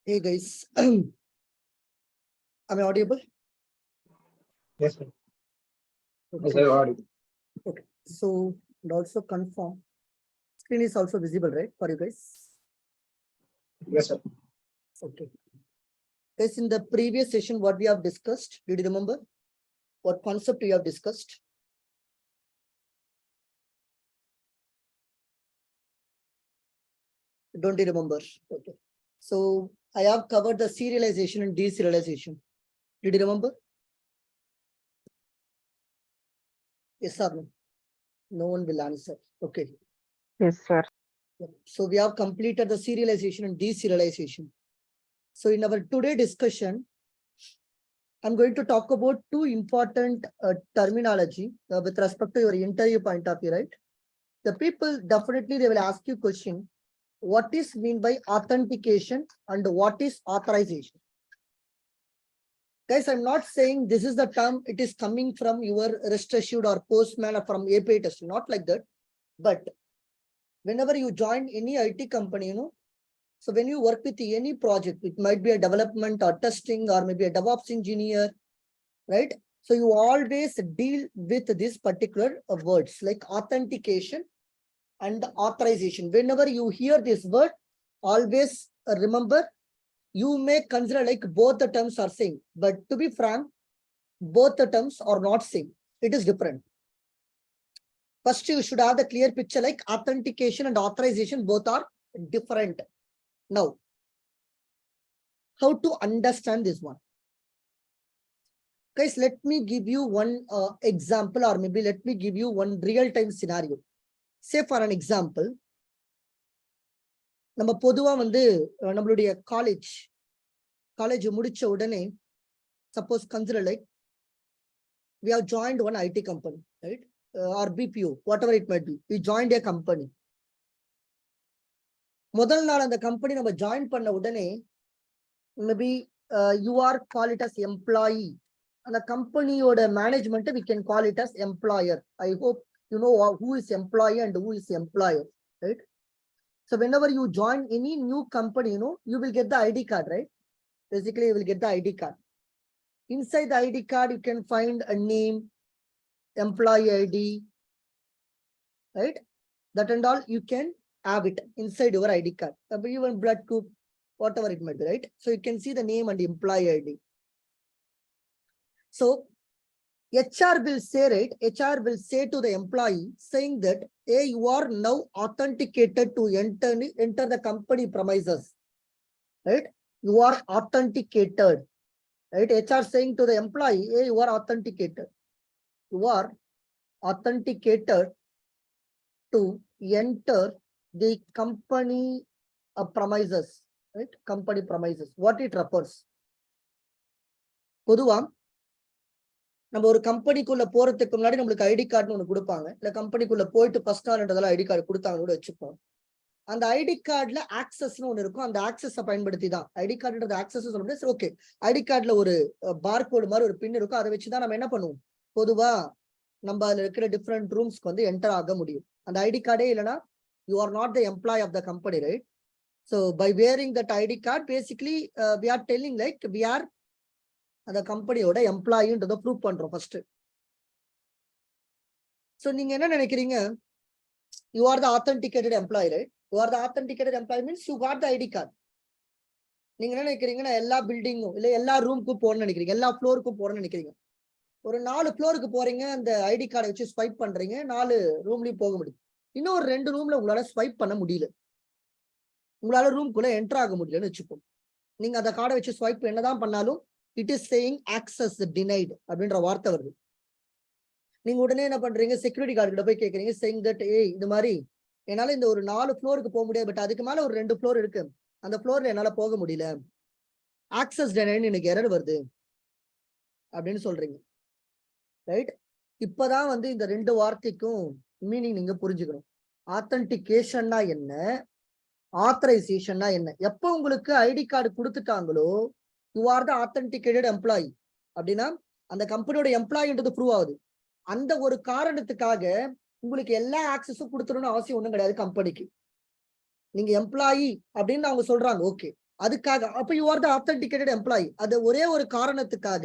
Hey guys, am I audible? Yes, sir. Okay. Yes, I audible. Okay. So, and also confirm. Screen is also visible, right, for you guys? Yes, sir. Okay. Guys, in the previous session, what we have discussed, did you remember? What concept we have discussed? Don't you remember? Okay. So, I have covered the serialization and deserialization. Did you remember? Yes or no? No one will answer. Okay. Yes, sir. So, we have completed the serialization and deserialization. So, in our today discussion, I'm going to talk about two important terminology with respect to your interview point of view, right? The people definitely they will ask you question, what is mean by authentication and what is authorization? Guys, I'm not saying this is the term, it is coming from your RestAssured or Postman or from API testing, not like that. But whenever you join any IT company, so when you work with any project, it might be a development or testing or maybe a DevOps engineer, right? So you always deal with this particular words like authentication and authorization. Whenever you hear this word, always remember, you may consider like both the terms are same, but to be frank, both the terms are not same. It is different. First, you should have the clear picture like authentication and authorization, both are different. Now, how to understand this one? Guys, let me give you one example, or maybe let me give you one real-time scenario. Say for an example, நம்ம பொதுவா வந்து நம்மளுடைய college முடிச்ச உடனே suppose consider like we have joined one IT company, right? Or BPO, whatever it might be. We joined a company. முதல் நாள் அந்த company நம்ம ஜாயின் பண்ண உடனே maybe you are call it as employee. அந்த கம்பெனியோட management we can call it as employer. I hope you know who is employee and who is employer, right? So whenever you join any new company, you will get the ID card, right? Basically, you will get the ID card. Inside the ID card, you can find a name, employee ID, right? That and all you can have it inside your ID card. Even blood group, whatever it might be, right? So you can see the name and employee ID. So HR will say, right? HR will say to the employee saying that, hey, you are now authenticated to enter the company premises, right? You are authenticated, right? HR saying to the employee, hey, you are authenticated. You are authenticated to enter the company premises, right? Company premises. What it refers? பொதுவா நம்ம ஒரு கம்பெனிக்குள்ள போறதுக்கு முன்னாடி நம்மளுக்கு ID கார்டுன்னு ஒண்ணு கொடுப்பாங்க. இல்ல கம்பெனிக்குள்ள போயிட்டு ஃபர்ஸ்ட் நாள்ன்றதெல்லாம் ஐடி கார்டு கொடுத்தாங்க கூட வச்சுப்போம். அந்த ஐடி கார்டுல ஆக்சஸ்னு ஒண்ணு இருக்கும். அந்த ஆக்சஸை பயன்படுத்தி தான் ஐடி கார்டுன்றது ஆக்சஸ் சொல்ல முடியாது. ஓகே, ஐடி கார்டுல ஒரு பார்கோடு மாதிரி ஒரு பின் இருக்கும். அதை வச்சுதான் நம்ம என்ன பண்ணுவோம்? பொதுவா நம்ம அதுல இருக்கிற டிஃப்ரெண்ட் ரூம்ஸ்க்கு வந்து என்டர் ஆக முடியும். அந்த ஐடி கார்டே இல்லைன்னா you are not the employee of the company, right? So by wearing that ID card basically we are telling like we are அந்த கம்பெனியோட எம்ப்ளாயின்றதை ப்ரூவ் பண்றோம் ஃபர்ஸ்ட். ஸோ நீங்க என்ன நினைக்கிறீங்க? You are the authenticated employee, right? You are the authenticated employee means you got the ID card. நீங்க என்ன நினைக்கிறீங்கன்னா எல்லா பில்டிங்கும் இல்ல எல்லா ரூமுக்கும் போகணும்னு நினைக்கிறீங்க, எல்லா ஃப்ளோருக்கும் போகணும்னு நினைக்கிறீங்க. ஒரு 4 ஃப்ளோருக்கு போறீங்க, அந்த ஐடி கார்டை வச்சு ஸ்வைப் பண்றீங்க, 4 ரூம்லயும் போக முடியும். இன்னும் ஒரு 2 ரூம்ல உங்களால ஸ்வைப் பண்ண முடியல, உங்களால ரூம்குள்ள என்டர் ஆக முடியலன்னு வச்சுப்போம். நீங்க அந்த கார்டை வச்சு ஸ்வைப் என்னதான் பண்ணாலும் it is saying access denied அப்படின்ற வார்த்தை வருது. நீங்க உடனே என்ன பண்றீங்க? செக்யூரிட்டி கார்டு கிட்ட போய் கேட்கறீங்க சேயிங் தட் ஏய் இது மாதிரி என்னால இந்த ஒரு 4 ஃப்ளோருக்கு போக முடியாது, பட் அதுக்கு மேல ஒரு 2 ஃப்ளோர் இருக்கு, அந்த ஃப்ளோர்ல என்னால போக முடியல, ஆக்சஸ் டினைடு எனக்கு எரர் வருது அப்படின்னு சொல்றீங்க, ரைட்? இப்பதான் வந்து இந்த 2 வார்த்தைக்கும் மீனிங் நீங்க புரிஞ்சுக்கணும். ஆத்தென்டிகேஷன்னா என்ன, ஆத்தரைசேஷன்னா என்ன? எப்போ உங்களுக்கு ஐடி கார்டு கொடுத்துட்டாங்களோ you are the authenticated employee அப்படின்னா அந்த கம்பெனியோட எம்ப்ளாயின்றது ப்ரூவ் ஆகுது. அந்த ஒரு காரணத்துக்காக உங்களுக்கு எல்லா ஆக்சஸும் கொடுத்துடணும்னு அவசியம் ஒன்றும் கிடையாது கம்பெனிக்கு. நீங்க எம்ப்ளாயி அப்படின்னு அவங்க சொல்றாங்க, ஓகே. அதுக்காக அப்ப you are the authenticated employee. அது ஒரே ஒரு காரணத்துக்காக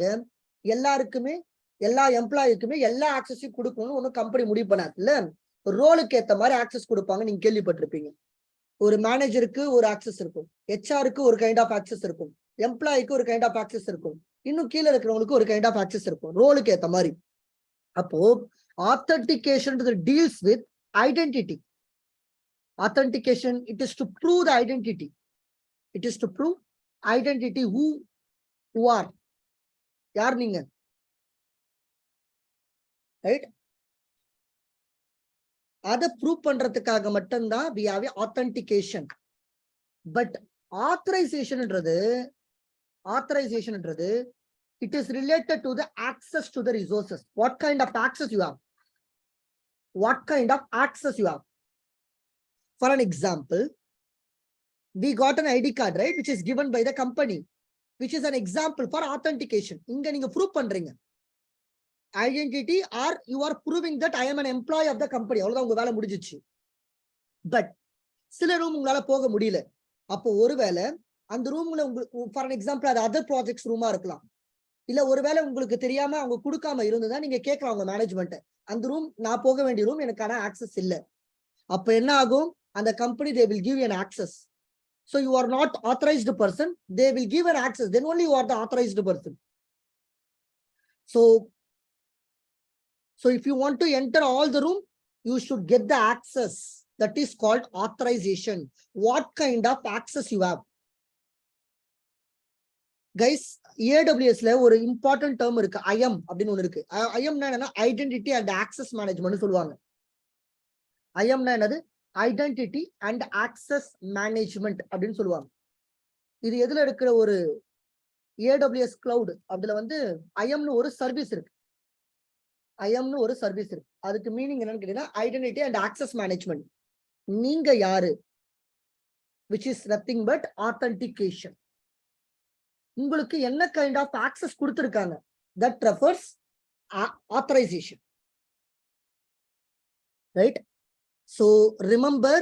எல்லாருக்குமே எல்லா எம்ப்ளாயிக்குமே எல்லா ஆக்சஸையும் கொடுக்கணும்னு ஒன்றும் கம்பெனி முடிவு பண்ணாது இல்ல. ரோலுக்கு ஏத்த மாதிரி ஆக்சஸ் கொடுப்பாங்க. நீங்க கேள்விப்பட்டிருப்பீங்க. ஒரு மேனேஜருக்கு ஒரு ஆக்சஸ் இருக்கும், ஹெச்ஆருக்கு ஒரு கைண்ட் ஆஃப் ஆக்சஸ் இருக்கும், எம்ப்ளாய்க்கு ஒரு கைண்ட் ஆஃப் ஆக்சஸ் இருக்கும், இன்னும் கீழே இருக்கிறவங்களுக்கு ஒரு கைண்ட் ஆஃப் ஆக்சஸ் இருக்கும், ரோலுக்கு ஏத்த மாதிரி. அப்போ authentication deals with identity. Authentication, it is to prove the identity. It is to prove identity. Who are? யார் நீங்க? Right? அதை ப்ரூவ் பண்றதுக்காக மட்டும்தான் we have a authentication. But authorization, it is related to the access to the resources. What kind of access you have? What kind of access you have? For an example, we got an ID card, right, which is given by the company, which is an example for authentication. Inga neenga prove பண்றீங்க identity, or you are proving that I am an employee of the company. அவ்வளவுதான் உங்க வேலை முடிஞ்சிச்சு. But சில room உங்களால போக முடியல. அப்போ ஒருவேளை அந்த ரூம்ல உங்களுக்கு ஃபார் an example அது அதர் ப்ராஜெக்ட்ஸ் ரூமா இருக்கலாம். இல்ல ஒருவேளை உங்களுக்கு தெரியாம அவங்க கொடுக்காம இருந்ததா நீங்க கேட்கலாம் உங்க மேனேஜ்மெண்ட், அந்த ரூம் நான் போக வேண்டிய ரூம், எனக்கான ஆக்சஸ் இல்ல. அப்ப என்ன ஆகும்? அந்த company, they will give you an access. So you are not authorized person, they will give an access, then only you are the authorized person. So if you want to enter all the room, you should get the access. That is called authorization. What kind of access you have? Guys, AWS ல ஒரு important term இருக்கு, IAM அப்படின்னு ஒன்று இருக்கு. IAM என்னன்னா identity and access management சொல்லுவாங்க. IAM என்னது? Identity and access management அப்படின்னு சொல்லுவாங்க. இது எதுல இருக்கிற ஒரு AWS கிளவுட், அதுல ஐஎம்னு ஒரு சர்வீஸ் இருக்கு. ஐஎம்னு ஒரு சர்வீஸ் இருக்கு. அதுக்கு மீனிங் என்னன்னு கேட்டீங்கன்னா ஐடென்டிட்டி அண்ட் ஆக்சஸ் மேனேஜ்மெண்ட். நீங்க யாரு, which is nothing but authentication. உங்களுக்கு என்ன கைண்ட் ஆஃப் ஆக்சஸ் கொடுத்திருக்காங்க, that refers authorization, right? So remember,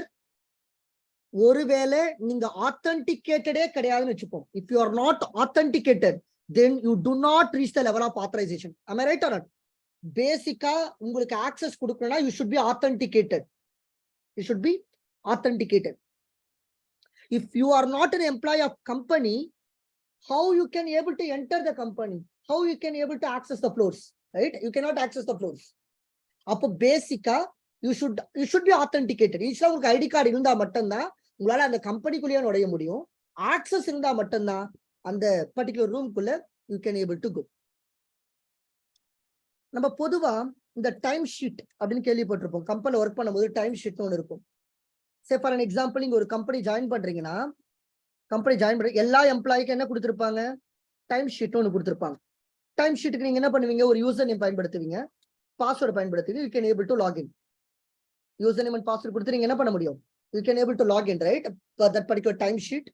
ஒருவேளை நீங்க ஆத்தென்டிகேட்டடே கிடையாதுன்னு வச்சுப்போம். If you are not authenticated, then you do not reach the level of authorization. Am I right or not? பேசிக்கா உங்களுக்கு access கொடுக்கணும்னா you should be authenticated. You should be authenticated. If you are not an employee of company, how you can able to enter the company? How you can able to access the floors? Right? You cannot access the floors. அப்போ பேசிக்கா you should be authenticated. ஈஸியா உங்களுக்கு ID card இருந்தா மட்டும்தான் உங்களால அந்த கம்பெனிக்குள்ளேயே நுழைய முடியும். ஆக்சஸ் இருந்தா மட்டும்தான் அந்த பர்டிகுலர் ரூம்குள்ள you can able to go. நம்ம பொதுவா இந்த டைம் ஷீட் அப்படின்னு கேள்விப்பட்டிருப்போம். கம்பெனில ஒர்க் பண்ணும்போது டைம் ஷீட்னு ஒன்று இருக்கும். சே ஃபார் an example, நீங்க ஒரு கம்பெனி ஜாயின் பண்றீங்கன்னா, எல்லா எம்ப்ளாய்க்கும் என்ன கொடுத்திருப்பாங்க? டைம் ஷீட்னு ஒன்று கொடுத்திருப்பாங்க. டைம் ஷீட்டுக்கு நீங்க என்ன பண்ணுவீங்க? ஒரு யூசர் நேம் பயன்படுத்துவீங்க, பாஸ்வேர்டு பயன்படுத்துவீங்க. you can able to log in. User name and password கொடுத்து நீங்க என்ன பண்ண முடியும்? you can able to log in, right, for that particular time sheet.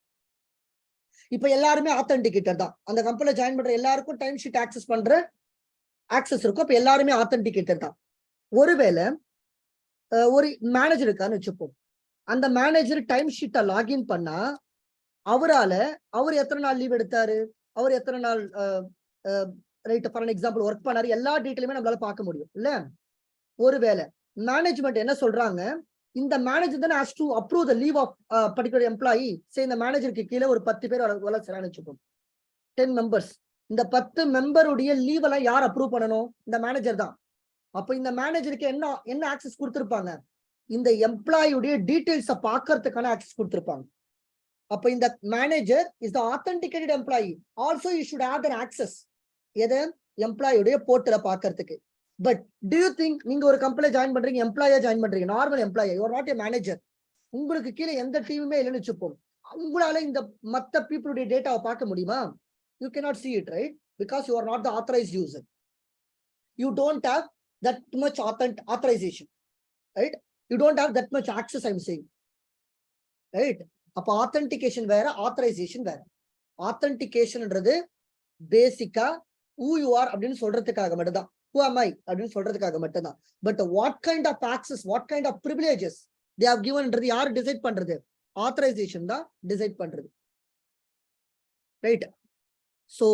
இப்ப எல்லாருமே ஆத்தென்டிகேட்டர் தான். அந்த கம்பெனில ஜாயின் பண்ற எல்லாருக்கும் டைம் ஷீட் ஆக்சஸ் பண்ற ஆக்சஸ் இருக்கும். அப்ப எல்லாருமே ஆத்தென்டிகேட்டர் தான். ஒருவேளை ஒரு மேனேஜர் இருக்கான்னு வச்சுப்போம். அந்த மேனேஜர் டைம் ஷீட்டை லாகின் பண்ணா அவர் எத்தனை நாள் லீவ் எடுத்தாரு, அவர் எத்தனை நாள் right for an example work பண்ணாரு, எல்லா டீட்டெயிலுமே நம்மளால பார்க்க முடியும் இல்ல. ஒருவேளை மேனேஜ்மெண்ட் என்ன சொல்றாங்க, இந்த மேனேஜர் தான் has to approve the leave of particular employee. சரி, இந்த மேனேஜருக்கு கீழே ஒரு 10 பேர் வச்சுப்போம், 10 மெம்பர்ஸ். இந்த 10 மெம்பருடைய லீவ் எல்லாம் யார் அப்ரூவ் பண்ணணும்? இந்த மேனேஜர் தான். அப்ப இந்த மேனேஜருக்கு என்ன ஆக்சஸ் கொடுத்திருப்பாங்க? இந்த எம்ப்ளாயுடைய டீடைல்ஸை பார்க்கறதுக்கான ஆக்சஸ் கொடுத்திருப்பாங்க. அப்ப இந்த manager is the authenticated employee. Also you should have an access எதை? எம்ப்ளாயுடைய போர்ட்டலை பார்க்கறதுக்கு. பட் do you think நீங்க ஒரு கம்பெனில ஜாயின் பண்றீங்க, எம்ப்ளாயா ஜாயின் பண்றீங்க, normal employee, you are not a manager. உங்களுக்கு கீழே எந்த டீமுமே இல்லைன்னு வச்சுப்போம். உங்களால இந்த மத்த பீப்புளுடைய டேட்டாவை பார்க்க முடியுமா? You cannot see it, right? Because you are not the authorized user. You don't have that much authorization, right? You don't have that much access, I'm saying, right? அப்ப authentication வேற, authorization வேற. authenticationன்றது பேசிக்கா who you are அப்படின்னு சொல்றதுக்காக மட்டும்தான். who am I அப்படின்னு சொல்றதுக்காக மட்டும்தான். But what kind of access, what kind of privileges they have given யார் டிசைட் பண்றது? authorization தான் டிசைட் பண்றது. ரைட். ஸோ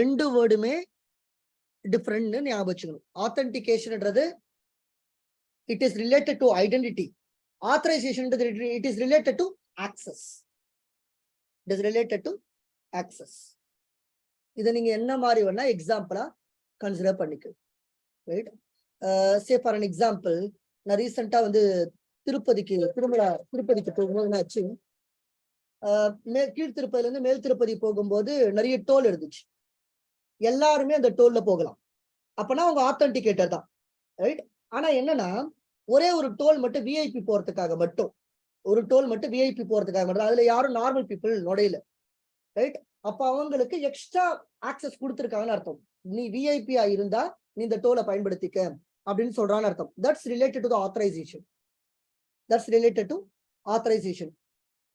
ரெண்டு வேர்டுமே டிஃப்ரெண்ட்னு ஞாபகம் வச்சுக்கணும். ஆத்தென்டிகேஷன்ன்றது it is related to identity. ஆத்தரைசேஷன்ன்றது it is related to access. It is related to access. இதை நீங்க என்ன மாதிரி வேணா எக்ஸாம்பிளா கன்சிடர் பண்ணிக்க. Right. Say for an example, நான் ரீசெண்டா வந்து திருப்பதிக்கு போகும்போது என்ன ஆச்சு, கீழ் திருப்பதில இருந்து மேல் திருப்பதி போகும்போது நிறைய டோல் இருந்துச்சு. எல்லாருமே அந்த டோல்ல போகலாம். அப்பனா அவங்க ஆத்தென்டிகேட்டர் தான். ரைட். ஆனா என்னன்னா, ஒரே ஒரு டோல் மட்டும் விஐபி போறதுக்காக மட்டும், ஒரு டோல் மட்டும் விஐபி போறதுக்காக மட்டும், அதுல யாரும் நார்மல் பீப்புள் நுழையல. ரைட். அப்ப அவங்களுக்கு எக்ஸ்ட்ரா ஆக்சஸ் கொடுத்துருக்காங்கன்னு அர்த்தம். நீ விஐபியா இருந்தா நீ இந்த டோலை பயன்படுத்திக்க அப்படின்னு சொல்றான்னு அர்த்தம். That's related to authorisation. That's related to authorisation.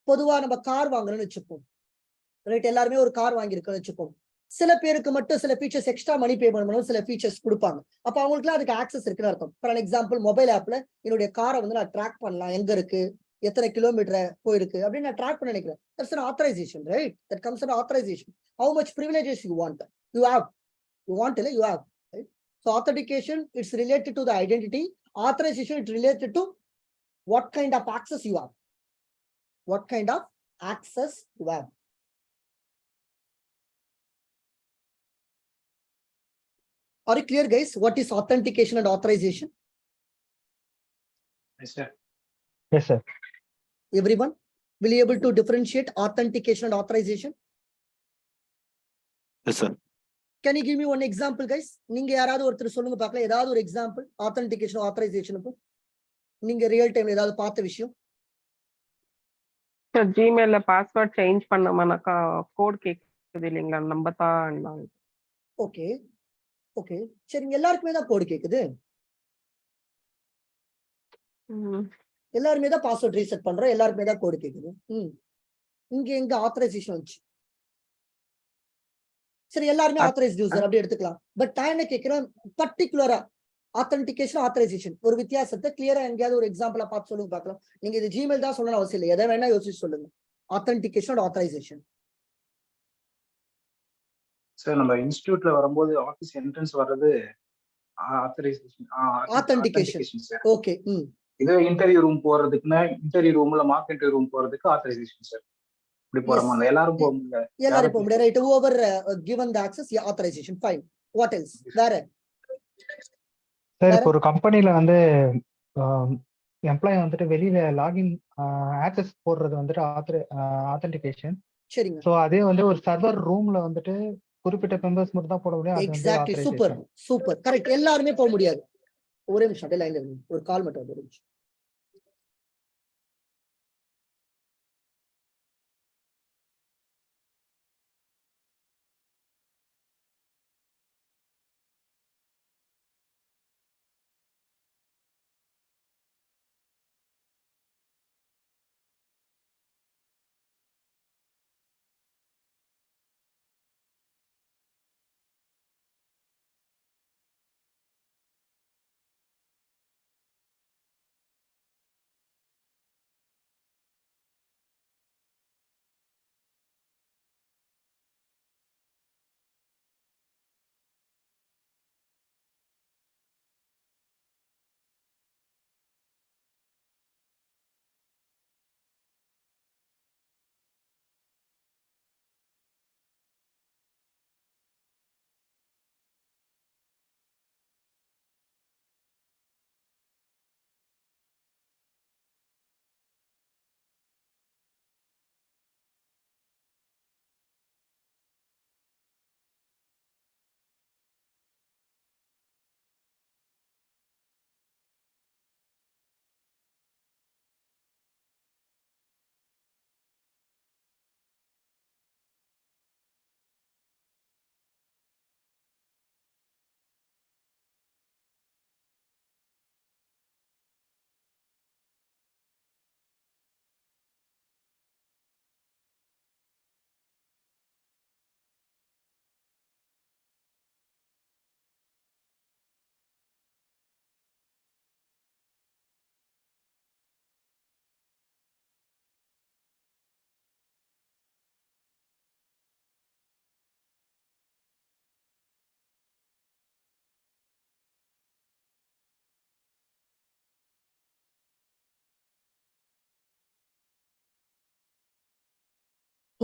பொதுவா நம்ம கார் வாங்குறோம்னு வச்சுப்போம். ரைட். எல்லாருமே ஒரு கார் வாங்கியிருக்கோம்னு வச்சுப்போம். சில பேருக்கு மட்டும் சில ஃபீச்சர்ஸ் எக்ஸ்ட்ரா மணி பே பண்ணணும், சில ஃபீச்சர்ஸ் கொடுப்பாங்க. அப்ப அவங்களுக்குலாம் அதுக்கு ஆக்சஸ் இருக்குன்னு அர்த்தம். ஃபார் எக்ஸாம்பிள், மொபைல் ஆப்ல என்னுடைய காரை வந்து நான் ட்ராக் பண்ணலாம், எங்க இருக்கு, எத்தனை கிலோமீட்டர் போயிருக்கு அப்படின்னு நான் ட்ராக் பண்ண நினைக்கிறேன். That's an authorization, right? That comes under authorization. How much privileges you want? You have. You want, you have. Right? So authentication, it's related to the identity. Authorization, it's related to what kind of access you have. What kind of access you have. Are you clear, guys? What is authentication and authorization? Yes, sir. Yes, sir. Everyone will be able to differentiate authentication and authorization? Yes, sir. Can you give me one example, guys? நீங்க யாராவது ஒருத்தர் சொல்லுங்க பார்க்கலாம், ஏதாவது ஒரு example authentication ஆத்தரைசேஷனுக்கு நீங்க real டைம்ல ஏதாவது பார்த்த விஷயம். சார் ஜிமெயில்ல பாஸ்வேர்ட் சேஞ்ச் பண்ணோம்னாக்கா கோட் கேக்குது இல்லைங்களா, நம்ம தான். ஓகே ஓகே, சரிங்க. எல்லாருக்குமே தான் கோடு கேக்குது. எல்லாருமே தான் பாஸ்வேர்ட் ரீசெட் பண்றோம், எல்லாருக்குமே தான் கோடு கேக்குது. இங்க எங்க ஆத்தரைசேஷன் வந்துச்சு? சரி, எல்லாருமே ஆத்தரைஸ்ட் யூசர் அப்படி எடுத்துக்கலாம். பட் நான் என்ன கேட்கிறேன், பர்டிகுலரா ஆத்தென்டிகேஷன் ஆத்தரைசேஷன் ஒரு வித்தியாசத்தை கிளியரா எங்கேயாவது ஒரு எக்ஸாம்பிளா பார்த்து சொல்லுங்க பார்க்கலாம். நீங்க இது ஜிமெயில் தான் சொல்லணும் அவசியம் இல்லை, எதை வேணா யோசிச்சு சொல்லுங்க. Authentication authorisation. சார், நம்ம இன்ஸ்டிடியூட்ல வரும்போது ஆபீஸ் என்ட்ரன்ஸ் வர்றது ஆத்தென்டிகேஷன் சார். ஓகே. இது இன்டர்வியூ ரூம் போறதுக்குன்னா இன்டர்வியூ ரூம்ல மார்க் இன்டர்வியூ ரூம் போறதுக்கு ஆத்தரைசேஷன் சார். இப்படி போறோமா? எல்லாரும் போக முடியாது. எல்லாரும் போக முடியாது. Right. whoever given the access, authorization. Fine. What else? வேற சார், இப்போ ஒரு கம்பெனில வந்து எம்ப்ளாயி வந்துட்டு வெளியில லாகின் ஆக்சஸ் போடுறது வந்துட்டு ஆத்தென்டிகேஷன். சரிங்க. சோ அதே வந்து ஒரு சர்வர் ரூம்ல வந்துட்டு குறிப்பிட்ட மெம்பர்ஸ் மட்டும் தான் போட முடியும். அது வந்து எக்ஸாக்ட்லி. Super super, correct. எல்லாருமே போக முடியாது. ஒரே நிமிஷம் லைன்ல இருங்க, ஒரு கால் மட்டும் ஒரு நிமிஷம்.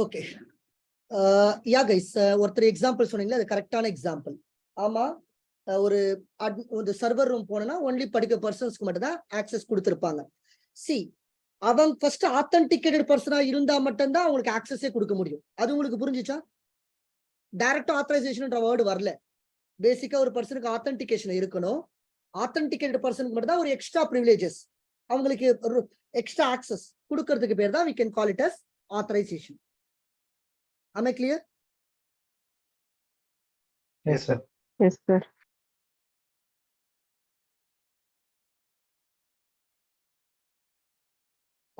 ஓகே யா கைஸ், ஒருத்தர் எக்ஸாம்பிள் சொன்னீங்களா, அது கரெக்டான எக்ஸாம்பிள். ஆமா, ஒரு சர்வர் ரூம் போனா ஒன்லி படிக்க பர்சன்ஸ்க்கு மட்டும் தான் ஆக்சஸ் கொடுத்திருப்பாங்க. சி, அவங்க ஃபர்ஸ்ட் ஆத்தென்டிகேட்டட் பர்சனா இருந்தா மட்டும்தான் அவங்களுக்கு ஆக்சஸே கொடுக்க முடியும். அது உங்களுக்கு புரிஞ்சுச்சா? டைரக்டா ஆத்தரைசேஷன்ன்ற வேர்டு வரல. பேசிக்கா ஒரு பர்சனுக்கு ஆத்தென்டிகேஷன் இருக்கணும். ஆத்தென்டிகேட்டட் பர்சனுக்கு மட்டும் தான் ஒரு எக்ஸ்ட்ரா ப்ரிவிலேஜஸ், அவங்களுக்கு எக்ஸ்ட்ரா ஆக்சஸ் கொடுக்கிறதுக்கு பேர் தான் we can call it as authorization. Am I clear? Yes, sir. Yes, sir.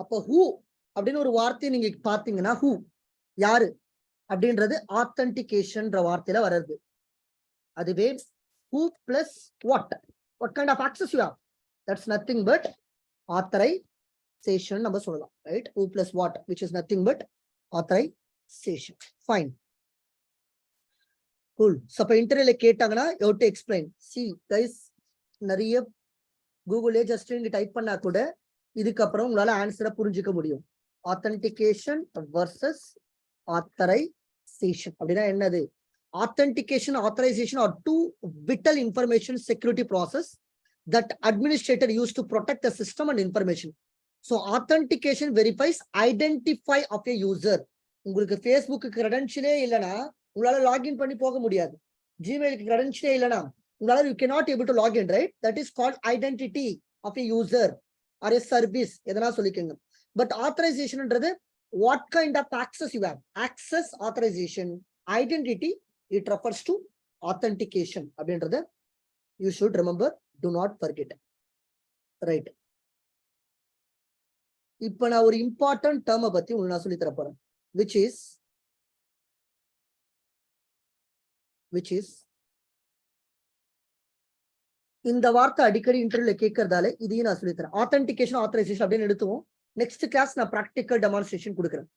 அப்போ ஹூ அப்படின்னு ஒரு வார்த்தையை நீங்க பாத்தீங்கன்னா, ஹூ யாரு அப்படின்றது ஆத்தென்டிகேஷன்ன்ற வார்த்தையில வர்றது. அதுவே who plus what kind of access you have, that's nothing but authorization நம்ம சொல்லலாம், right? Who plus what, which is nothing but authorization. Fine, cool. So அப்ப இன்டர்வியூல கேட்டாங்கன்னா you have to explain. See guys, நிறைய கூகுள்ல ஜஸ்ட் நீங்க type பண்ணா கூட இதுக்கப்புறம் உங்களால ஆன்சரை புரிஞ்சுக்க முடியும். ஆத்தென்டிகேஷன் வர்சஸ் ஆத்தரைசேஷன் அப்படின்னா என்னது? Authentication, authorization are two vital information security process that administrator use to protect the system and information. So authentication verifies identify of a user. உங்களுக்கு Facebook credential இல்லனா உங்களால லாகின் பண்ணி போக முடியாது. Gmail credential இல்லனா உங்களால you cannot able to log in, right? That is called identity of a user or a service. எதனா சொல்லிக்கங்க. But authorization என்றது what kind of access you have. Access, authorization, identity, it refers to authentication அப்படின்றத you should remember, do not forget, right? இப்ப நான் ஒரு important டேர்மை பத்தி உங்களுக்கு நான் சொல்லி தர போறேன், which is இந்த வார்த்தை அடிக்கடி இன்டர்வியூல கேட்கறதால இதையும் நான் சொல்லித்தரேன். ஆத்தென்டிகேஷன், ஆத்தரைசேஷன் அப்படின்னு எடுத்துவோம். நெக்ஸ்ட் கிளாஸ் நான் ப்ராக்டிக்கல் டெமான்ஸ்ட்ரேஷன் கொடுக்குறேன்.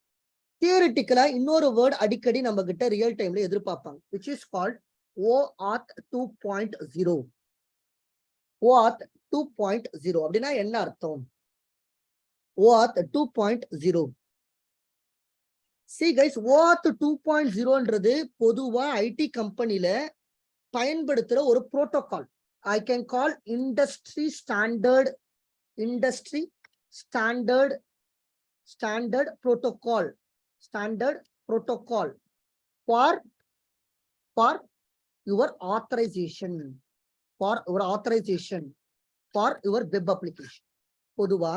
தியரிட்டிக்கலா இன்னொரு வேர்ட் அடிக்கடி நம்ம கிட்ட ரியல் டைம்ல எதிர்பார்ப்பாங்க, which is called OAuth 2.0. OAuth 2.0 அப்படின்னா என்ன அர்த்தம்? OAuth 2.0. See guys, OAuth 2.0ன்றது பொதுவா ஐடி கம்பெனில பயன்படுத்துற ஒரு protocol. I can call industry standard protocol for your authorization, for your web application. பொதுவா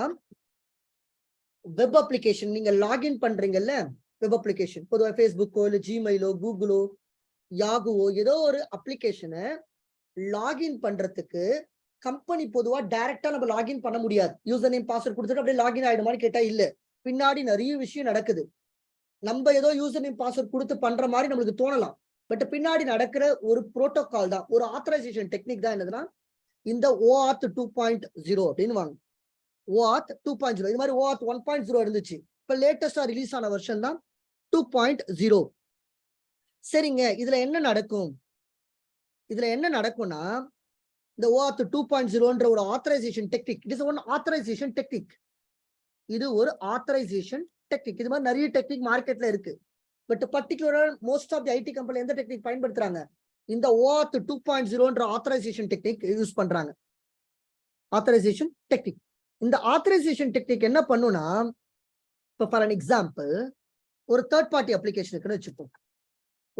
வெப் அப்ளிகேஷன் நீங்க லாகின் பண்றீங்கல்ல, வெப் அப்ளிகேஷன் பொதுவா ஃபேஸ்புக்கோ இல்ல ஜிமெயிலோ கூகுளோ யாகுவோ ஏதோ ஒரு அப்ளிகேஷனை லாகின் பண்றதுக்கு கம்பெனி பொதுவா டைரக்டா நம்ம லாகின் பண்ண முடியாது. யூசர் நேம் பாஸ்வேர்ட் கொடுத்துட்டு அப்படியே லாகின் ஆயிடுமான்னு கேட்டா இல்ல. பின்னாடி நிறைய விஷயம் நடக்குது. நம்ம ஏதோ யூசர் நேம் பாஸ்வேர்ட் கொடுத்து பண்ற மாதிரி நம்மளுக்கு தோணலாம், பட் பின்னாடி நடக்கிற ஒரு புரோட்டோகால் தான், ஒரு ஆத்தரைசேஷன் டெக்னிக் தான் என்னதுன்னா இந்த OAuth 2.0 அப்படின்னு வாங்க. OAuth 2.0. இது மாதிரி OAuth 1.0 இருந்துச்சு. இப்ப லேட்டஸ்டா ரிலீஸ் ஆன வெர்ஷன் தான் 2.0. சரிங்க, இதுல என்ன நடக்கும்? இதுல என்ன நடக்கும்னா இந்த OAuth 2.0ன்ற ஒரு authorisation technique, it is one authorisation technique. இது ஒரு ஆத்தரைசேஷன் டெக்னிக். இது மாதிரி நிறைய டெக்னிக் மார்க்கெட்ல இருக்கு. பட் பர்டிகுலரா most of the IT company எந்த டெக்னிக் பயன்படுத்துறாங்க? இந்த OAuth 2.0ன்ற ஆத்தரைசேஷன் டெக்னிக் யூஸ் பண்றாங்க. Authorization technique. இந்த ஆத்தரைசேஷன் டெக்னிக் என்ன பண்ணுனா, இப்போ ஃபார் அன் எக்ஸாம்பிள் ஒரு தேர்ட் பார்ட்டி அப்ளிகேஷன் இருக்குன்னு வச்சுப்போம்.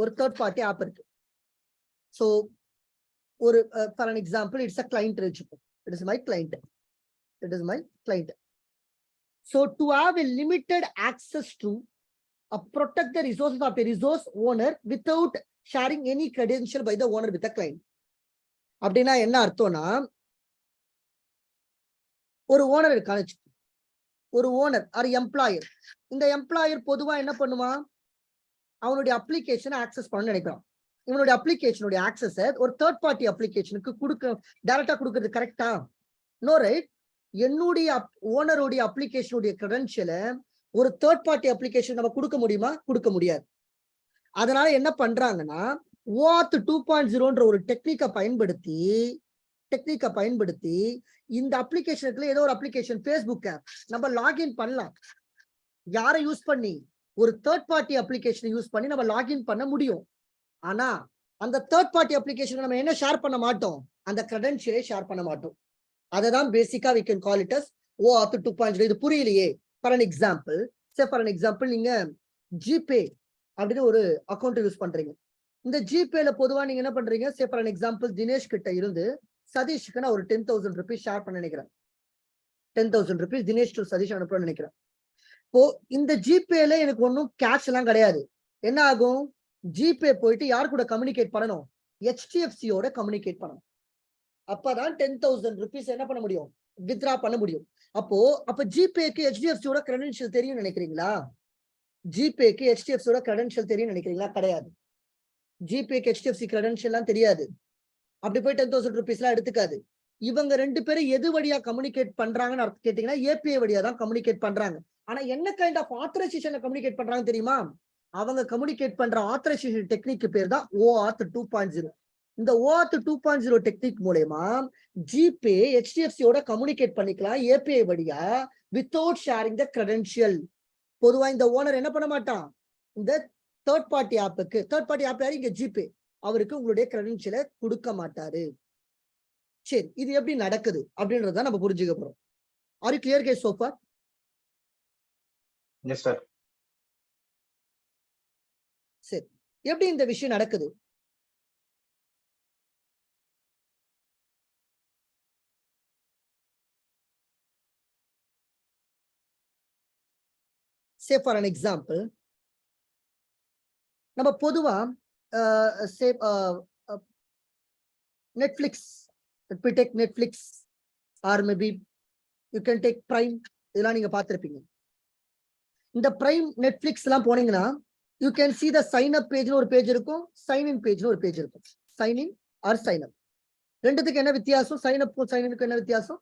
ஒரு தேர்ட் பார்ட்டி ஆப் இருக்கு. ஸோ ஒரு for an example it's a client வச்சுப்போம். It is my client. So to have a limited access to protect the resources of a resource owner without sharing any credential by the owner with the client. அப்படின்னா என்ன அர்த்தம்னா, ஒரு owner இருக்கான்னு, ஒரு owner or employer. இந்த employer பொதுவா என்ன பண்ணுவான்? அவனுடைய அப்ளிகேஷனை ஆக்சஸ் பண்ண நினைக்கிறான். இவனுடைய அப்ளிகேஷனுடைய ஆக்சஸ் ஒரு தேர்ட் பார்ட்டி அப்ளிகேஷனுக்கு டைரக்டா கொடுக்கறது கரெக்டா? No, right? என்னுடைய ஓனருடைய அப்ளிகேஷனுடைய கிரெடென்ஷியலை ஒரு தேர்ட் பார்ட்டி அப்ளிகேஷன் நம்ம கொடுக்க முடியுமா? கொடுக்க முடியாது. அதனால என்ன பண்றாங்கன்னா OAuth 2.0ன்ற ஒரு டெக்னிக்கை பயன்படுத்தி இந்த அப்ளிகேஷனுக்குள்ள ஏதோ ஒரு அப்ளிகேஷன் ஃபேஸ்புக் ஆப் நம்ம லாகின் பண்ணலாம். யாரை யூஸ் பண்ணி? ஒரு தேர்ட் பார்ட்டி அப்ளிகேஷன் யூஸ் பண்ணி நம்ம லாகின் பண்ண முடியும். ஆனா அந்த தேர்ட் பார்ட்டி அப்ளிகேஷன் நம்ம என்ன ஷேர் பண்ண மாட்டோம், அந்த கிரெடென்ஷியலை ஷேர் பண்ண மாட்டோம். அதை தான் பேசிக்கா we can call it as OAuth 2.0. இது புரியலையே, for an example, for an example, நீங்க ஜிபே அப்படின்னு ஒரு அக்கௌண்ட் யூஸ் பண்றீங்க. இந்த ஜிபேல பொதுவா நீங்க என்ன பண்றீங்க, ஃபார் an எக்ஸாம்பிள், தினேஷ் கிட்ட இருந்து சதீஷ்க்கு நான் ஒரு 10,000 rupees ஷேர் பண்ண நினைக்கிறேன். 10,000 rupees தினேஷ் டு சதீஷ் அனுப்பணும்னு நினைக்கிறேன். இப்போ இந்த ஜிபேல எனக்கு ஒன்றும் கேஷ் எல்லாம் கிடையாது. என்ன ஆகும், ஜிபே போயிட்டு யார் கூட கம்யூனிகேட் பண்ணணும், HDFCயோட கம்யூனிகேட் பண்ணணும். அப்பதான் 10,000 rupees என்ன பண்ண முடியும், வித்ரா பண்ண முடியும். அப்ப ஜிபேக்கு HDFCயோட கிரெடென்ஷியல் தெரியும் நினைக்கிறீங்களா? ஜிபேக்கு HDFCயோட கிரெடென்ஷியல் தெரியும் நினைக்கிறீங்களா? கிடையாது. ஜிபேக்கு HDFC கிரெடென்ஷியல் எல்லாம் தெரியாது. அப்படி போய் 10,000 rupees எல்லாம் எடுத்துக்காது. இவங்க ரெண்டு பேரும் எது வழியா கம்யூனிகேட் பண்றாங்கன்னு கேட்டீங்கன்னா API வழியா தான் கம்யூனிகேட் பண்றாங்க. ஆனா என்ன கைண்ட் ஆஃப் ஆத்தரைசேஷன் கம்யூனிகேட் பண்றாங்க தெரியுமா? அவங்க கம்யூனிகேட் பண்ற ஆத்தரைசேஷன் டெக்னிக் பேர் தான் OAuth 2.0. இந்த OAuth 2.0 டெக்னிக் மூலமா ஜிபே HDFCயோட கம்யூனிகேட் பண்ணிக்கலாம் API வழியா வித்தவுட் ஷேரிங் த கிரெடென்ஷியல். பொதுவா இந்த ஓனர் என்ன பண்ண மாட்டான், இந்த தேர்ட் பார்ட்டி ஆப் யாரு, இங்க ஜிபே, அவருக்கு உங்களுடைய கிரெடென்ஷியலை கொடுக்க மாட்டாரு. சரி, இது எப்படி நடக்குது அப்படின்றத நம்ம புரிஞ்சுக்க போறோம். Are you clear case so far? Yes sir. சரி, எப்படி இந்த விஷயம் நடக்குது? say for an example, நம்ம பொதுவா say Netflix, let me take Netflix, or maybe you can take Prime. இதெல்லாம் நீங்க பார்த்திருப்பீங்க. இந்த Prime, Netflix எல்லாம் போனீங்கன்னா you can see the sign up page ஒரு பேஜ் இருக்கும், sign in page ஒரு பேஜ் இருக்கும். sign in or sign up, ரெண்டுத்துக்கு என்ன வித்தியாசம்? sign up sign in என்ன வித்தியாசம்?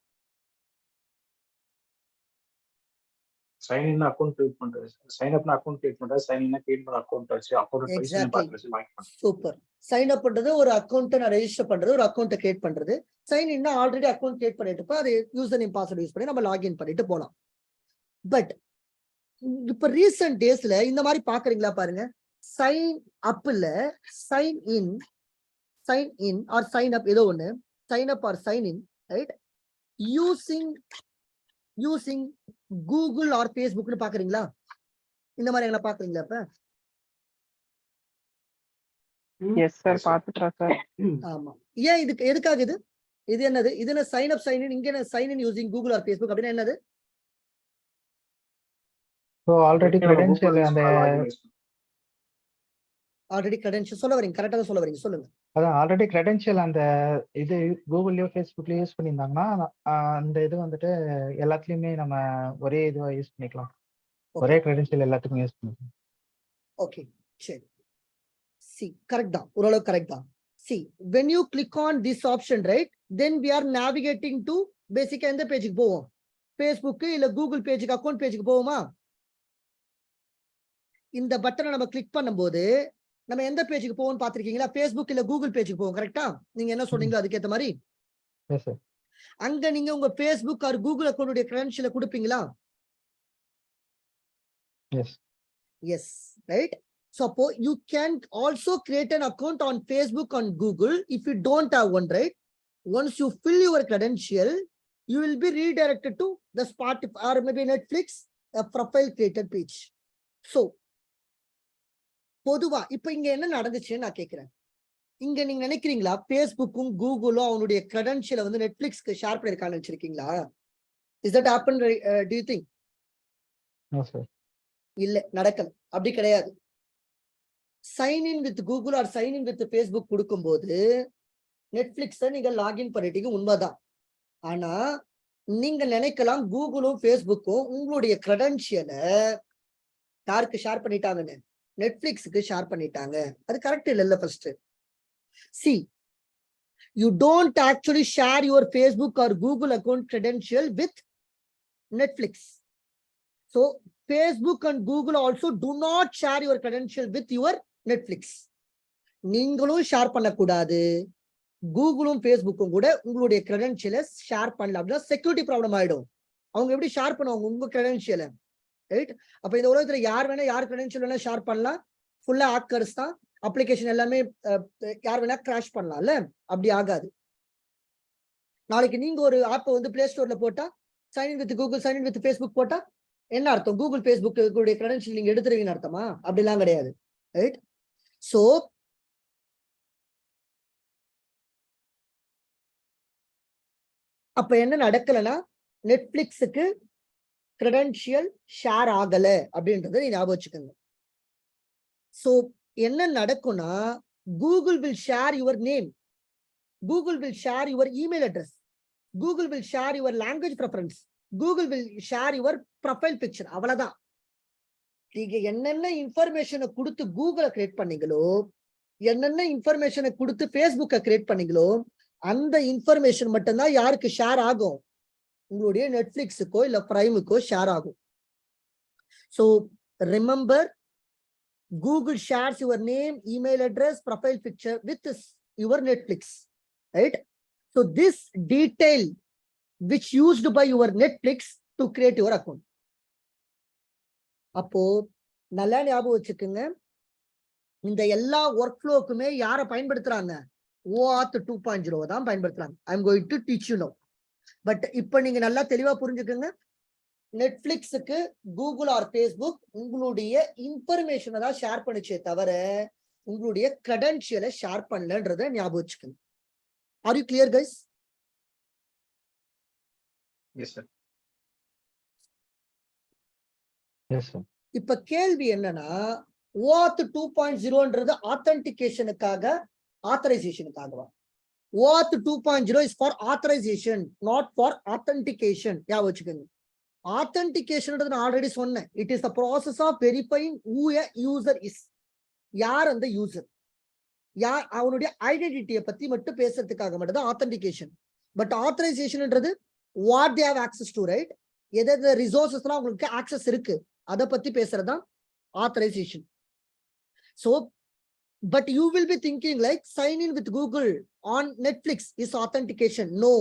சைன் இன் அக்கவுண்ட் கிரியேட் பண்றது, சைன் அப்னா அக்கவுண்ட் கிரியேட் பண்றது, சைன் இன் கிரியேட் பண்ண அக்கவுண்ட் வச்சு அக்கவுண்ட் பைசா பார்த்து லாகின் பண்றது. சூப்பர். சைன் அப் பண்றது ஒரு அக்கவுண்ட் நான் ரெஜிஸ்டர் பண்றது, ஒரு அக்கவுண்ட் கிரியேட் பண்றது. Sign in already account create பண்ணிட்டு அது யூசர் நேம் பாஸ்வேர்ட் யூஸ் பண்ணி நம்ம லாகின் பண்ணிட்டு போலாம். பட் இப்ப ரீசன்ட் டேஸ்ல இந்த மாதிரி பாக்குறீங்களா பாருங்க, சைன் அப்ல sign in or sign up ஏதோ ஒண்ணு, sign up or sign in, right, using Google or ஃபேஸ்புக்னு பாக்குறீங்களா? இந்த மாதிரி எங்களை பாக்குறீங்களா? இப்ப எஸ் சார், பாத்துட்டேன் சார். ஆமா. ஏன் இதுக்கு எதுக்காக இது என்னது? இது என்ன சைன் அப் சைன் இன், இங்க என்ன sign in using Google or Facebook அப்படின்னா என்னது? So already credential already credential சொல்ல வரீங்க, கரெக்ட்டா தான் சொல்ல வரீங்க, சொல்லுங்க. அதான் ஆல்ரெடி கிரெடென்ஷியல் அந்த இது கூகுள்லயோ ஃபேஸ்புக்லயோ யூஸ் பண்ணியிருந்தாங்கன்னா அந்த இது வந்துட்டு எல்லாத்துலயுமே நம்ம ஒரே இதுவா யூஸ் பண்ணிக்கலாம், ஒரே கிரெடென்ஷியல் எல்லாத்துக்கும் யூஸ் பண்ணிக்கலாம். ஓகே, சரி. சி கரெக்ட் தான், ஓரளவு கரெக்ட் தான். C when you click on this option, right, then we are navigating to பேசிக்கா எந்த பேஜுக்கு போவோம்? ஃபேஸ்புக் இல்ல கூகுள் பேஜுக்கு, அக்கவுண்ட் பேஜுக்கு போவோமா? இந்த பட்டனை நம்ம கிளிக் பண்ணும்போது நம்ம எந்த பேஜுக்கு போவோம் பாத்திருக்கீங்களா? ஃபேஸ்புக் இல்ல கூகுள் பேஜுக்கு போவோம். கரெக்டா? நீங்க என்ன சொன்னீங்களோ அதுக்கேற்ற மாதிரி அங்க நீங்க உங்க ஃபேஸ்புக் ஆர் கூகுள் அக்கவுண்டுடைய கிரெடென்ஷியலை கொடுப்பீங்களா? Yes, right. So you can also create an account on Facebook and Google if you don't have one, right? Once you fill your credential, you will be redirected to the Spotify or maybe Netflix, a profile created page. So பொதுவா இப்ப இங்க என்ன நடந்துச்சுன்னு நான் கேட்கிறேன். இங்க நீங்க நினைக்கிறீங்களா ஃபேஸ்புக்கும் கூகுளும் அவனுடைய கிரெடென்ஷியலை வந்து நெட்ஃபிளிக்ஸ்க்கு ஷேர் பண்ணிருக்கான்னு நினைச்சிருக்கீங்களா? Is that happen? Do you think? இல்ல, நடக்கல. அப்படி கிடையாது. Sign in with Google or sign in with Facebook கொடுக்கும்போது நெட்ஃபிளிக்ஸை நீங்க லாகின் பண்ணிட்டீங்க, உண்மைதான். ஆனா நீங்க நினைக்கலாம் கூகுளும் ஃபேஸ்புக்கும் உங்களுடைய கிரெடென்ஷியலை யாருக்கு ஷேர் பண்ணிட்டாங்கன்னு? நெட்ஃபிளிக்ஸுக்கு ஷேர் பண்ணிட்டாங்க. அது கரெக்ட் இல்ல. First see, you don't actually share your Facebook or Google account credential with Netflix. So Facebook and Google also do not share your credential with your Netflix. நீங்களும் ஷேர் பண்ணக்கூடாது, கூகுளும் ஃபேஸ்புக்கும் கூட உங்களுடைய கிரெடென்ஷியலை share பண்ணல அப்படின்னா security problem ஆயிடும். அவங்க எப்படி share பண்ணுவாங்க உங்க கிரெடென்ஷியலை? ரைட்? அப்ப இந்த உலகத்துல யார் வேணா யார் கிரெடென்ஷியல் வேணா ஷேர் பண்ணலாம், ஃபுல்லா ஹேக்கர்ஸ் தான், அப்ளிகேஷன் எல்லாமே யார் வேணா கிராஷ் பண்ணலாம்ல, அப்படி ஆகாது. நாளைக்கு நீங்க ஒரு ஆப் வந்து பிளே ஸ்டோர்ல போட்டா sign in with Google, sign in with Facebook போட்டா என்ன அர்த்தம்? கூகுள் ஃபேஸ்புக் கிரெடென்ஷியல் நீங்க எடுத்துருவீங்கன்னு அர்த்தமா? அப்படிலாம் கிடையாது. ரைட்? சோ அப்ப என்ன நடக்கலன்னா நெட்ஃபிளிக்ஸுக்கு கிரெடென்ஷியல் ஷேர் ஆகல அப்படின்றத நீ ஞாபகம் வச்சுக்கோங்க. சோ என்ன நடக்கும்னா Google will share your name, Google will share your email address, Google will share your language preference, Google will share your profile picture. அவ்வளவுதான். நீங்க என்னென்ன இன்ஃபர்மேஷனை கொடுத்து கூகுளை கிரியேட் பண்ணீங்களோ, என்னென்ன இன்ஃபர்மேஷனை கொடுத்து ஃபேஸ்புக்கை கிரியேட் பண்ணீங்களோ, அந்த இன்ஃபர்மேஷன் மட்டும்தான் யாருக்கு ஷேர் ஆகும்? உங்களுடைய நெட்ஃபிளிக்ஸுக்கோ இல்ல பிரைமுக்கோ ஷேர் ஆகும். So remember, Google shares your name, email address, profile picture with your Netflix. Right? So this detail which used by your Netflix to create your account. அப்போ நல்லா ஞாபகம் வச்சுக்கோங்க, இந்த எல்லா ஒர்க் ஃப்ளோக்குமே யாரை பயன்படுத்துறாங்க? OAuth 2.0 தான் பயன்படுத்துறாங்க. I am going to teach you know. But இப்போ நீங்க நல்லா தெளிவா புரிஞ்சுக்கோங்க, நெட்ஃபிளிக்ஸுக்கு கூகுள் ஆர் ஃபேஸ்புக் உங்களுடைய இன்ஃபர்மேஷனை தான் ஷேர் பண்ணிச்சே தவிர உங்களுடைய கிரெடென்ஷியலை ஷேர் பண்ணலன்றதை ஞாபகம் வச்சுக்கோங்க. R you clear guys? Yes sir. Yes sir. இப்ப கேள்வி என்னன்னா, OAuth 2.0ன்றது ஆத்தென்டிகேஷனுக்காக, ஆத்தரைசேஷனுக்காகவா? OAuth 2.0 is for authorization, not for authentication. ஞாபகம் வச்சுக்கோங்க. ஆத்தென்டிகேஷன்ன்றது நான் ஆல்ரெடி சொன்னேன். It is the process of verifying who a user is. யார் அந்த யூசர், யார் அவனுடைய ஐடென்டிட்டியை பத்தி மட்டும் பேசுறதுக்காக மட்டும் தான் ஆத்தென்டிகேஷன். பட் ஆத்தரைசேஷன்ன்றது what they have access to, right? எதாவது ரிசோர்சஸ்லாம் உங்களுக்கு ஆக்சஸ் இருக்கு, அதை பத்தி பேசுறதுதான் authorization. So but you will be thinking like sign in with Google on Netflix is authentication. No,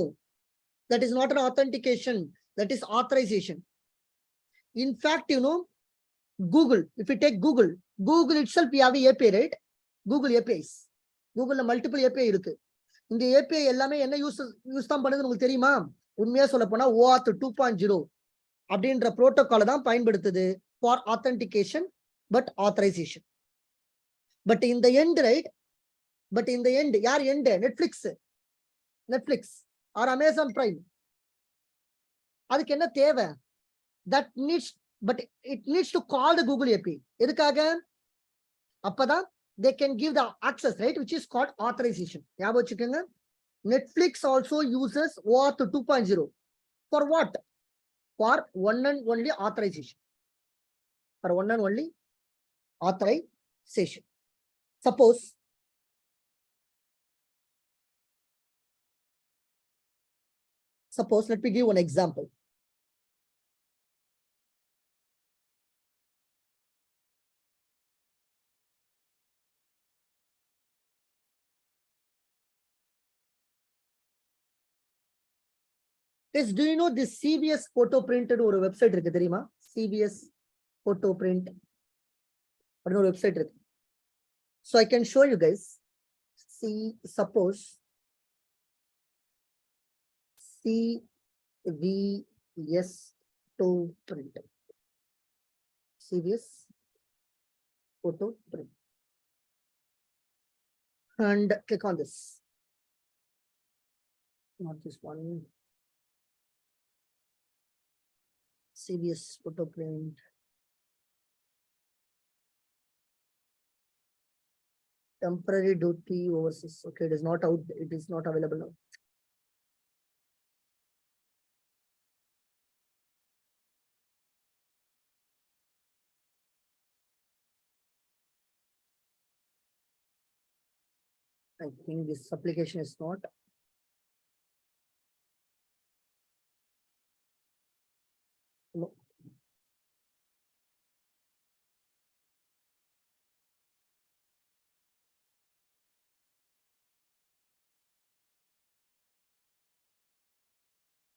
that is not an authentication, that is authorization. In fact, you know, Google, if you take Google itself, we have a API, right? Google APIs. Google multiple API இருக்கு. இந்த API எல்லாமே என்ன use தான் பண்ணுது உங்களுக்கு தெரியுமா? உண்மையா சொல்ல போனா OAuth 2.0 அப்படின்ற புரோட்டோகாலை தான் பயன்படுத்துது for authentication but authorization. But in the end, right? But in the end, யார் end? Netflix or Amazon Prime. அதுக்கு என்ன தேவை? That needs, but it needs to call the Google API. எதுக்காக? அப்பதான் they can give the access, right? Which is called authorization. ஞாபகம் வச்சுக்கோங்க. Netflix also uses OAuth 2.0 for what? For one and only authorization. For one and only authorization. Suppose let me give one example. Yes, do you know this CBS photo printed ஒரு website இருக்கு தெரியுமா? CBS photo print அப்படின்னு ஒரு website இருக்கு. So I can show you guys. See, suppose CVS photo print. CVS photo print. And click on this. Not this one. CVS photo print. Temporary duty overseas. Okay, it is not out. It is not available now. I think this application is not. No.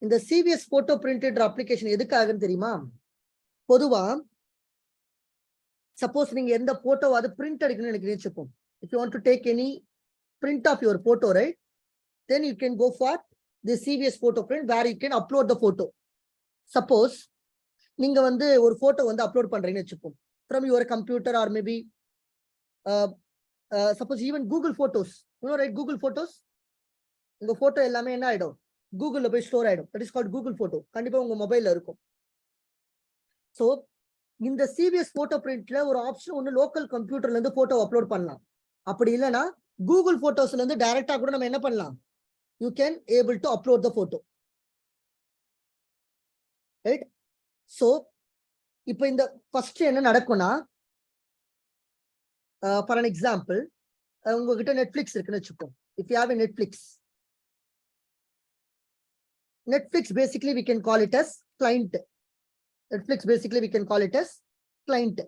இந்த CVS photo printed application எதுக்காகன்னு தெரியுமா? பொதுவா suppose நீங்க எந்த photo அது print எடுக்கணும்னு நினைக்கிறீங்க வச்சுப்போம். If you want to take any print of your photo, right, then you can go for the CVS photo print where you can upload the photo. Suppose நீங்க வந்து ஒரு போட்டோ வந்து அப்லோட் பண்றீங்கன்னு வச்சுப்போம் from your computer or maybe suppose even Google Photos, you know, right, Google Photos, உங்க photo எல்லாமே என்ன ஆயிடும், கூகுள்ல போய் ஸ்டோர் ஆயிடும். that is called Google Photo. கண்டிப்பா உங்க மொபைல்ல இருக்கும். சோ இந்த சிவிஎஸ் போட்டோ பிரிண்ட்ல ஒரு ஆப்ஷன் ஒன்று லோக்கல் கம்ப்யூட்டர்ல இருந்து போட்டோ அப்லோட் பண்ணலாம். அப்படி இல்லைன்னா கூகுள் போட்டோஸ்ல இருந்து டைரக்டா கூட நம்ம என்ன பண்ணலாம், you can able to upload the photo, right. So இப்போ இந்த ஃபர்ஸ்ட் என்ன நடக்கும்னா, ஃபார் அன் எக்ஸாம்பிள் உங்ககிட்ட நெட்ஃபிளிக்ஸ் இருக்குன்னு வச்சுப்போம். If you have a Netflix basically we can call it as client. Netflix basically we can call it as client.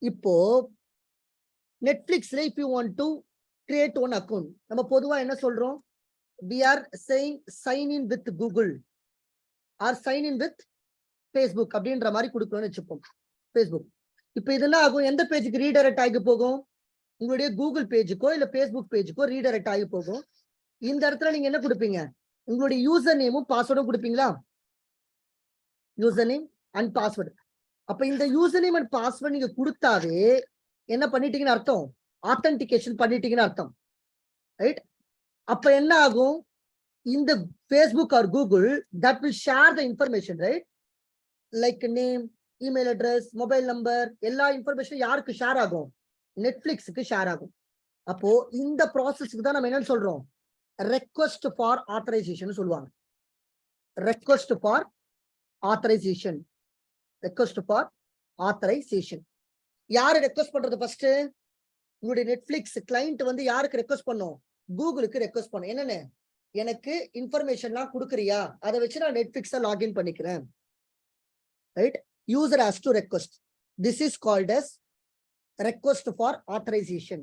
இப்போ Netflixல if you want to create one account, நம்ம பொதுவா என்ன சொல்றோம், we are saying sign in with Google or sign in with Facebook அப்படின்ற மாதிரி கொடுக்கணும்னு வச்சுப்போம். Facebook இப்போ இதெல்லாம் ஆகும், எந்த பேஜுக்கு ரீடைரக்ட் ஆகி போகும், உங்களுடைய கூகுள் பேஜுக்கோ இல்ல பேஸ்புக் பேஜுக்கோ ரீடைரக்ட் ஆகி போகும். இந்த இடத்துல நீங்க என்ன கொடுப்பீங்க, உங்களுடைய யூசர் நேமும் பாஸ்வேர்டும் கொடுப்பீங்களா, யூசர் நேம் அண்ட் பாஸ்வேர்டு. அப்ப இந்த யூசர் நேம் அண்ட் பாஸ்வேர்டு நீங்க கொடுத்தாவே என்ன பண்ணிட்டீங்கன்னு அர்த்தம், ஆத்தென்டிகேஷன் பண்ணிட்டீங்கன்னு அர்த்தம், ரைட். அப்ப என்ன ஆகும், இந்த Facebook R Google that will share the information, right, like name, email address, mobile number, எல்லா இன்ஃபர்மேஷன் யாருக்கு ஷேர் ஆகும், நெட்ஃபிளிக்ஸுக்கு ஷேர் ஆகும். அப்போ இந்த ப்ராசஸ்க்கு தான் நம்ம என்னன்னு சொல்றோம், ரெக்வெஸ்ட் ஃபார் ஆத்தரைசேஷன் சொல்லுவாங்க. Request for authorisation, request for authorisation. யாரு ரெக்வெஸ்ட் பண்றது, ஃபர்ஸ்ட் உங்களுடைய நெட்ஃபிளிக்ஸ் கிளைண்ட் வந்து யாருக்கு ரெக்வெஸ்ட் பண்ணும், கூகுளுக்கு ரெக்வெஸ்ட் பண்ணும். என்னன்னு, எனக்கு இன்ஃபர்மேஷன்லாம் கொடுக்குறியா, அதை வச்சு நான் நெட்ஃபிளிக்ஸை லாகின் பண்ணிக்கிறேன், right. User has to request. This is called as request for authorization.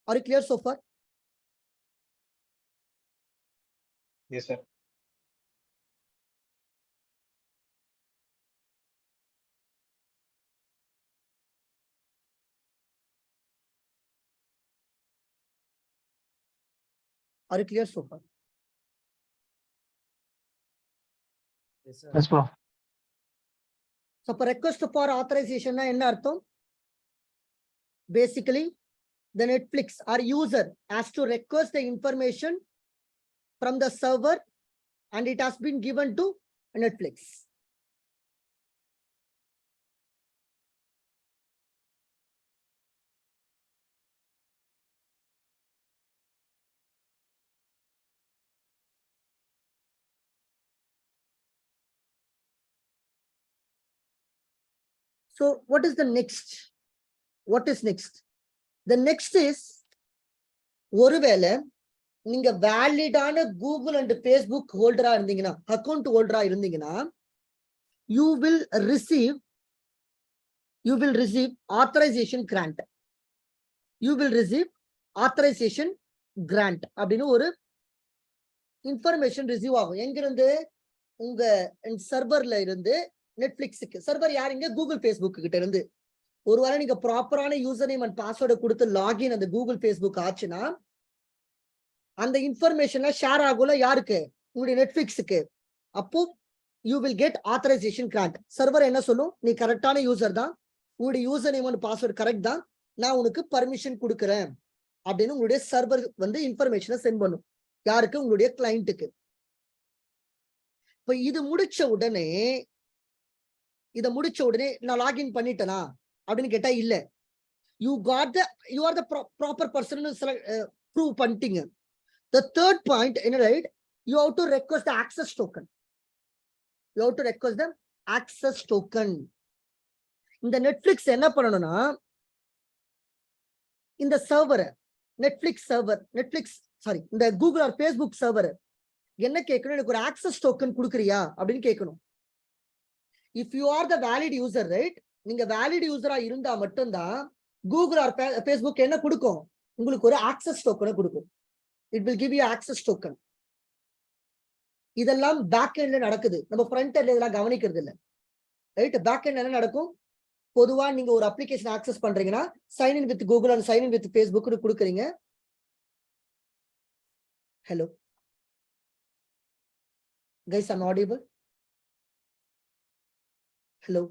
Are you clear so far? Yes, sir. Are you clear so far? Yes, bro. So for request for authorization என்ன அர்த்தம், basically the Netflix or user has to request the information from the server and it has been given to Netflix. So what is the next? What is next? The next is, ஒருவேளை நீங்க வேலிடான Google and Facebook ஹோல்டரா இருந்தீங்கன்னா, account ஹோல்டரா இருந்தீங்கன்னா, you will receive authorization grant. You will receive authorization grant அப்படின்னு ஒரு information receive ஆகும். எங்கிருந்து, உங்க சர்வர்ல இருந்து நெட்ஃபிளிக்ஸுக்கு. சர்வர் யாருங்க, கூகுள் பேஸ்புக் கிட்ட இருந்து. ஒருவேளை நீங்க ப்ராப்பரான யூசர் நேம் அண்ட் பாஸ்வேர்டை கொடுத்து லாகின் அந்த கூகுள் பேஸ்புக் ஆச்சுன்னா, அந்த இன்ஃபர்மேஷன் ஷேர் ஆகும்ல யாருக்கு, உங்களுடைய நெட்ஃபிளிக்ஸுக்கு. அப்போ you will get authorization grant. Server என்ன சொல்லும், நீ கரெக்டான யூசர் தான், உங்களுடைய user name and password correct தான், நான் உனக்கு பர்மிஷன் கொடுக்குறேன் அப்படின்னு உங்களுடைய சர்வர் வந்து இன்ஃபர்மேஷனை சென்ட் பண்ணும். யாருக்கு, உங்களுடைய கிளைண்ட்டுக்கு. இப்ப இது முடிச்ச உடனே நான் லாகின் பண்ணிட்டேனா அப்படின்னு கேட்டா இல்ல, you are the proper person prove பண்ணிட்டீங்க. The third point, right, you have to request the access token. You have to request the access token. இந்த நெட்ஃபிளிக்ஸ் என்ன பண்ணணும்னா, இந்த சர்வர் இந்த கூகுள் ஆர் பேஸ்புக் சர்வர் என்ன கேட்கணும், எனக்கு ஒரு ஆக்சஸ் டோக்கன் கொடுக்குறியா அப்படின்னு கேட்கணும். If you are the valid user, right, நீங்க வேலிட் யூசரா இருந்தா மட்டும்தான் கூகுள் ஆர் ஃபேஸ்புக் என்ன கொடுக்கும்? உங்களுக்கு ஒரு ஆக்சஸ் டோக்கனை கொடுக்கும். It will give you access token. இதெல்லாம் பேக் எண்ட்ல நடக்குது. நம்ம ஃப்ரண்ட் எண்ட்ல இதெல்லாம் கவனிக்கிறது இல்லை. ரைட்? பேக் எண்ட் என்ன நடக்கும்? பொதுவா நீங்க ஒரு அப்ளிகேஷன் ஆக்சஸ் பண்றீங்கன்னா sign in with Google and sign in with Facebook கொடுக்குறீங்க. Hello guys, I'm audible? Hello